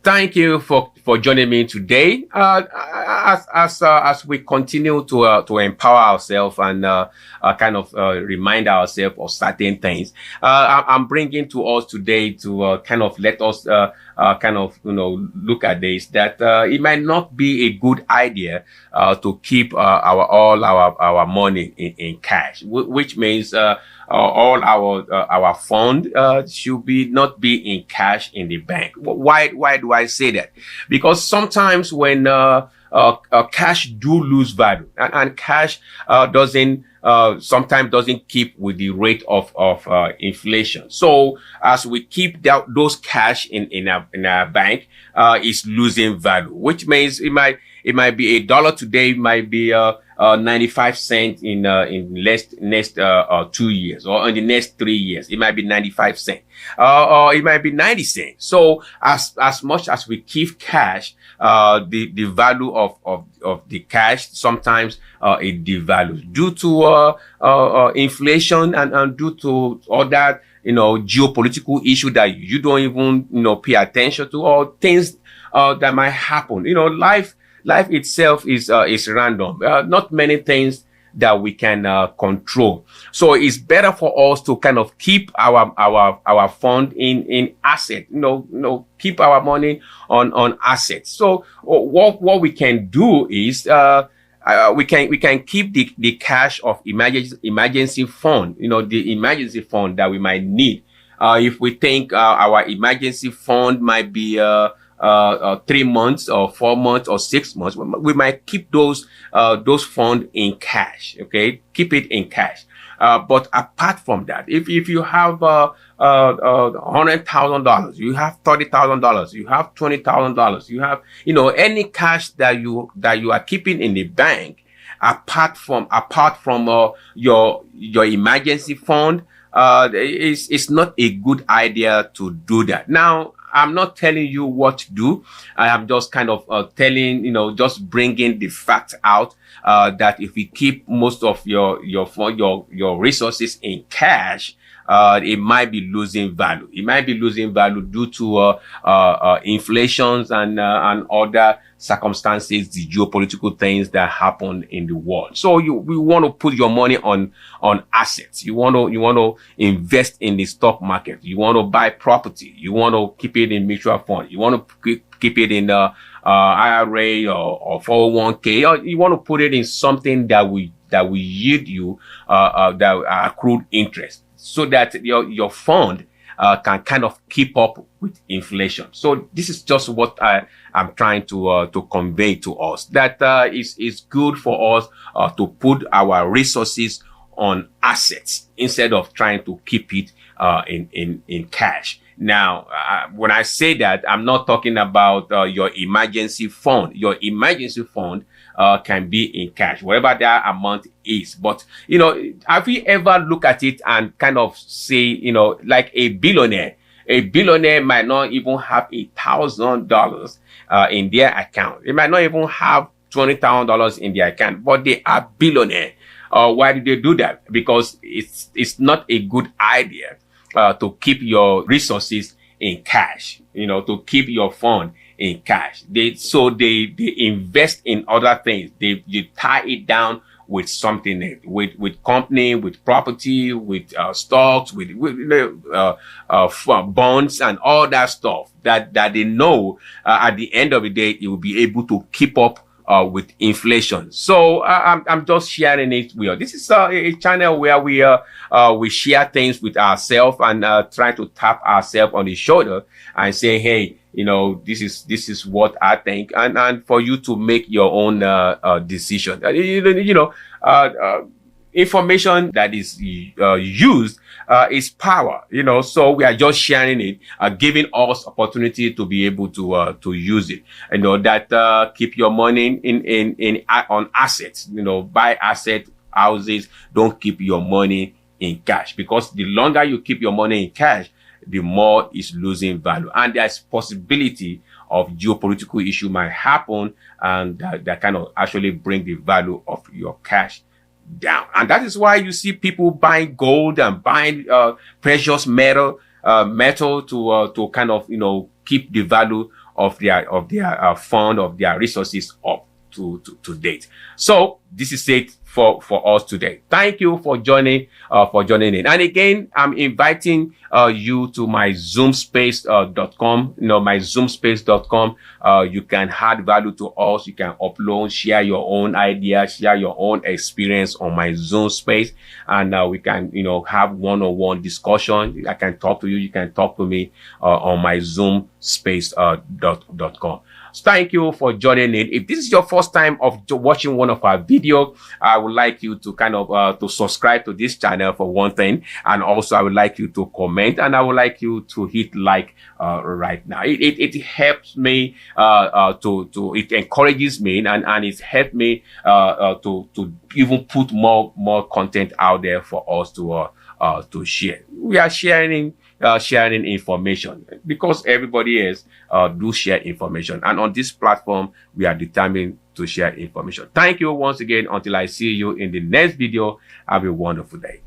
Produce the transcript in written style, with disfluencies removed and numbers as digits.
Thank you for joining me today. As we continue to empower ourselves and remind ourselves of certain things, I'm bringing to us today to kind of let us look at this, that it might not be a good idea to keep our money in cash, which means all our fund should not be in cash in the bank. Why do I say that? Because sometimes when cash do lose value, and cash sometimes doesn't keep with the rate of inflation. So as we keep those cash in our bank, it's losing value, which means it might be $1 today, it might be 95 cents in next 2 years, or in the next 3 years, it might be 95 cents, or it might be 90 cents. So as much as we keep cash, the value of the cash sometimes it devalues due to inflation and due to other geopolitical issue that you don't even pay attention to, or things that might happen. Life itself is random. Not many things that we can control. So it's better for us to kind of keep our fund in asset. Keep our money on assets. So what we can do is we can keep the cash of emergency fund. The emergency fund that we might need. If we think our emergency fund might be 3 months or 4 months or 6 months, we might keep those funds in cash. Okay, keep it in cash. But apart from that, if you have $100,000, you have $30,000, you have $20,000, you have any cash that you are keeping in the bank, apart from your emergency fund, it's not a good idea to do that. Now, I'm not telling you what to do. I am just kind of just bringing the fact out that if we keep most of your resources in cash, it might be losing value. It might be losing value due to inflations and other circumstances, the geopolitical things that happen in the world. So we want to put your money on assets. You want to invest in the stock market. You want to buy property. You want to keep it in mutual fund. You want to keep it in IRA or 401k, or you want to put it in something that will yield you that accrued interest, so that your fund can kind of keep up with inflation. So this is just what I'm trying to convey to us, that it's good for us to put our resources on assets instead of trying to keep it in cash. Now, when I say that, I'm not talking about your emergency fund. Your emergency fund can be in cash, whatever that amount is. But, have you ever looked at it and kind of say, like a billionaire might not even have $1,000 in their account. They might not even have $20,000 in their account, but they are billionaire. Why do they do that? Because it's not a good idea to keep your resources in cash, to keep your fund in cash. They invest in other things. You tie it down with something, with company, with property, with stocks, with bonds and all that stuff that they know at the end of the day it will be able to keep up with inflation. So I'm just sharing it with you. This is a channel where we share things with ourselves and try to tap ourselves on the shoulder and say, hey, this is what I think, and for you to make your own decision. Information that is used is power, so we are just sharing it, giving us opportunity to be able to use it. That keep your money on assets, buy asset houses. Don't keep your money in cash, because the longer you keep your money in cash, the more it's losing value, and there's possibility of geopolitical issue might happen, and that kind of actually bring the value of your cash down. And that is why you see people buying gold and buying precious metal to kind of keep the value fund, of their resources up to date. So this is it for us today. Thank you for joining in. And again, I'm inviting you to MyZoomSpace.com. MyZoomSpace.com. You can add value to us. You can upload, share your own ideas, share your own experience on MyZoomSpace, and we can have one-on-one discussion. I can talk to you. You can talk to me on MyZoomSpace.com. Thank you for joining in. If this is your first time of watching one of our videos, I would like you to to subscribe to this channel for one thing, and also I would like you to comment, and I would like you to hit like right now. It helps me it encourages me, and it helps me to even put more content out there for us to share. We are sharing information because everybody else do share information, and on this platform we are determined to share information. Thank you once again. Until I see you in the next video, have a wonderful day.